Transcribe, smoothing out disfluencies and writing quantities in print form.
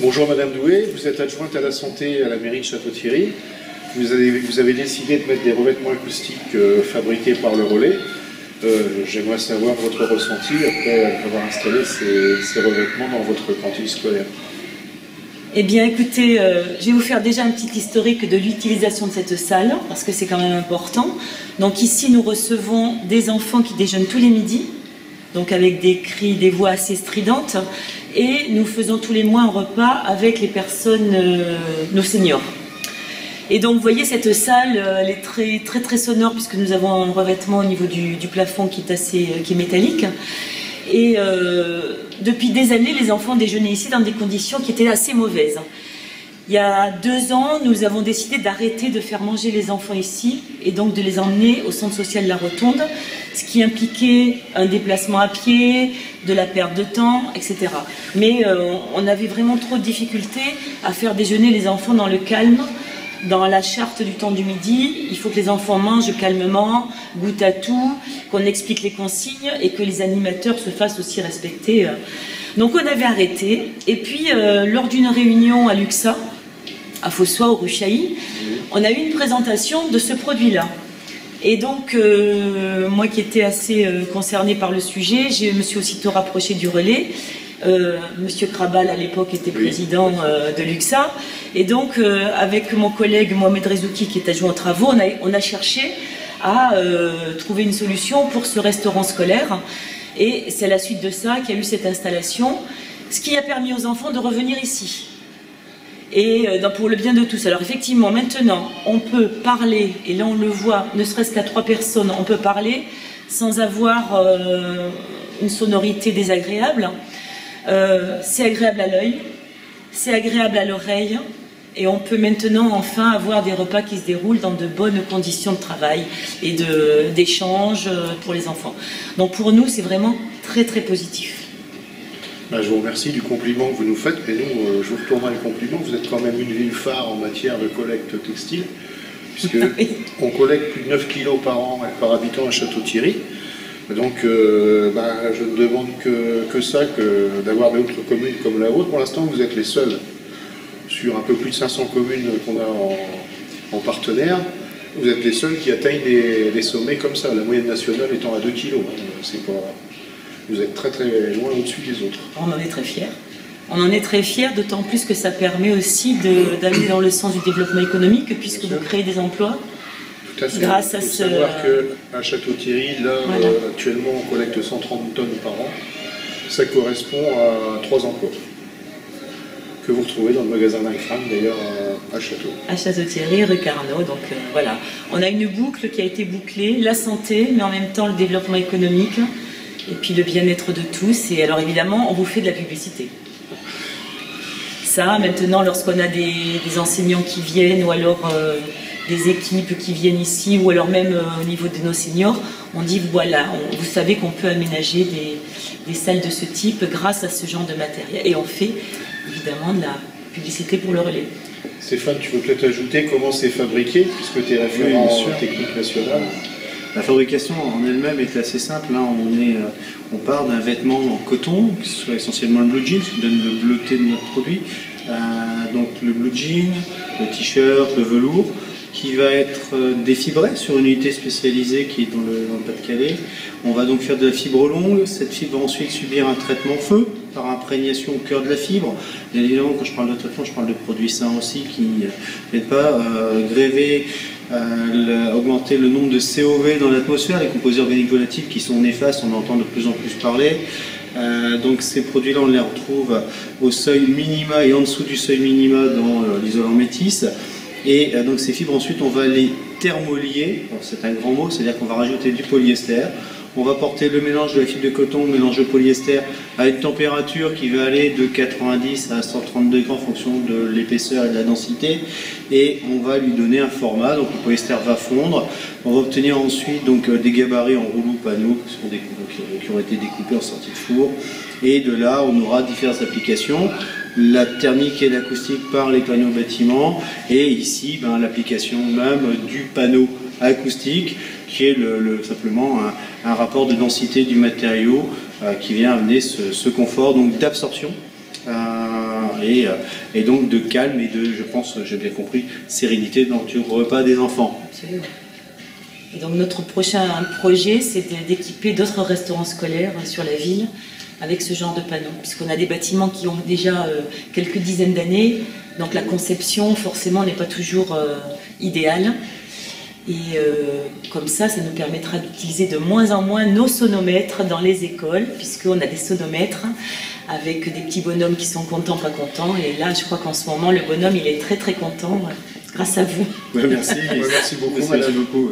Bonjour Madame Doué, vous êtes adjointe à la santé à la mairie de Château-Thierry. Vous avez décidé de mettre des revêtements acoustiques fabriqués par le relais. J'aimerais savoir votre ressenti après avoir installé ces revêtements dans votre cantine scolaire. Eh bien écoutez, je vais vous faire déjà un petit historique de l'utilisation de cette salle, parce que c'est quand même important. Donc ici nous recevons des enfants qui déjeunent tous les midis, donc avec des cris, des voix assez stridentes, et nous faisons tous les mois un repas avec les personnes, nos seniors. Et donc vous voyez cette salle, elle est très sonore, puisque nous avons un revêtement au niveau du plafond qui est métallique. Et depuis des années, les enfants déjeunaient ici dans des conditions qui étaient assez mauvaises. Il y a 2 ans, nous avons décidé d'arrêter de faire manger les enfants ici et donc de les emmener au centre social de la Rotonde, ce qui impliquait un déplacement à pied, de la perte de temps, etc. Mais on avait vraiment trop de difficultés à faire déjeuner les enfants dans le calme. Dans la charte du temps du midi, il faut que les enfants mangent calmement, goûtent à tout, qu'on explique les consignes et que les animateurs se fassent aussi respecter. Donc on avait arrêté. Et puis, lors d'une réunion à Luxa, à Fossois, au rue Chailly, on a eu une présentation de ce produit-là. Et donc, moi qui étais assez concernée par le sujet, je me suis aussitôt rapprochée du relais. Monsieur Krabal à l'époque était président de Luxa, et donc avec mon collègue Mohamed Rezouki qui est adjoint aux travaux, on a cherché à trouver une solution pour ce restaurant scolaire, et c'est à la suite de ça qu'il y a eu cette installation, ce qui a permis aux enfants de revenir ici, et pour le bien de tous. Alors effectivement maintenant on peut parler, et là on le voit, ne serait-ce qu'à 3 personnes, on peut parler sans avoir une sonorité désagréable. C'est agréable à l'œil, c'est agréable à l'oreille, et on peut maintenant enfin avoir des repas qui se déroulent dans de bonnes conditions de travail et d'échange pour les enfants. Donc pour nous c'est vraiment très positif. Je vous remercie du compliment que vous nous faites, mais nous, je vous retournerai le compliment. Vous êtes quand même une ville phare en matière de collecte textile, puisqu'on collecte plus de 9 kilos par an et par habitant à Château-Thierry. Donc je ne demande que ça, que d'avoir d'autres communes comme la vôtre. Pour l'instant, vous êtes les seuls sur un peu plus de 500 communes qu'on a en partenaire. Vous êtes les seuls qui atteignent des sommets comme ça, la moyenne nationale étant à 2 kilos. Vous êtes très loin au-dessus des autres. On en est très fiers. On en est très fiers, d'autant plus que ça permet aussi d'aller dans le sens du développement économique, puisque vous créez des emplois. Grâce à ce... Il faut savoir qu'à Château-Thierry, là, actuellement, on collecte 130 tonnes par an. Ça correspond à 3 emplois que vous retrouvez dans le magasin Langfranc, d'ailleurs, à Château. À Château-Thierry, rue Carnot. Donc voilà, on a une boucle qui a été bouclée, la santé, mais en même temps le développement économique, et puis le bien-être de tous. Et alors évidemment, on vous fait de la publicité. Ça, maintenant, lorsqu'on a des enseignants qui viennent, ou alors... des équipes qui viennent ici, ou alors même au niveau de nos seniors, on dit voilà, vous savez qu'on peut aménager des salles de ce type grâce à ce genre de matériel. Et on fait évidemment de la publicité pour le relais. Stéphane, tu peux peut-être ajouter comment c'est fabriqué, puisque tu es référent en technique nationale. La fabrication en elle-même est assez simple. Hein. On part d'un vêtement en coton, qui soit essentiellement le blue jean, qui donne le bleuté de notre produit. Donc le blue jean, le t-shirt, le velours, qui va être défibré sur une unité spécialisée qui est dans le Pas-de-Calais. On va donc faire de la fibre longue. Cette fibre va ensuite subir un traitement feu par imprégnation au cœur de la fibre. Bien évidemment, quand je parle de traitement, je parle de produits sains aussi qui ne viennent pas gréver, augmenter le nombre de COV dans l'atmosphère, les composés organiques volatils qui sont néfastes, on en entend de plus en plus parler. Donc ces produits-là, on les retrouve au seuil minima et en dessous du seuil minima dans l'isolant métis. Et donc ces fibres, ensuite, on va les thermolier. C'est un grand mot, c'est-à-dire qu'on va rajouter du polyester. On va porter le mélange de la fibre de coton, le mélange de polyester, à une température qui va aller de 90 à 130 degrés en fonction de l'épaisseur et de la densité. Et on va lui donner un format, donc le polyester va fondre. On va obtenir ensuite donc, des gabarits en rouleau panneau qui ont été découpés en sortie de four. Et de là, on aura différentes applications. La thermique et l'acoustique par les panneaux bâtiments, et ici l'application même du panneau acoustique qui est simplement un rapport de densité du matériau qui vient amener ce confort d'absorption et donc de calme et de, je pense, j'ai bien compris, sérénité dans le repas des enfants. Absolument. Et donc notre prochain projet, c'est d'équiper d'autres restaurants scolaires sur la ville avec ce genre de panneaux, puisqu'on a des bâtiments qui ont déjà quelques dizaines d'années, donc la conception forcément n'est pas toujours idéale. Et comme ça nous permettra d'utiliser de moins en moins nos sonomètres dans les écoles, puisqu'on a des sonomètres avec des petits bonhommes qui sont contents, pas contents. Et là, je crois qu'en ce moment, le bonhomme, il est très très content grâce à vous. Ouais, merci. Merci beaucoup. Merci beaucoup.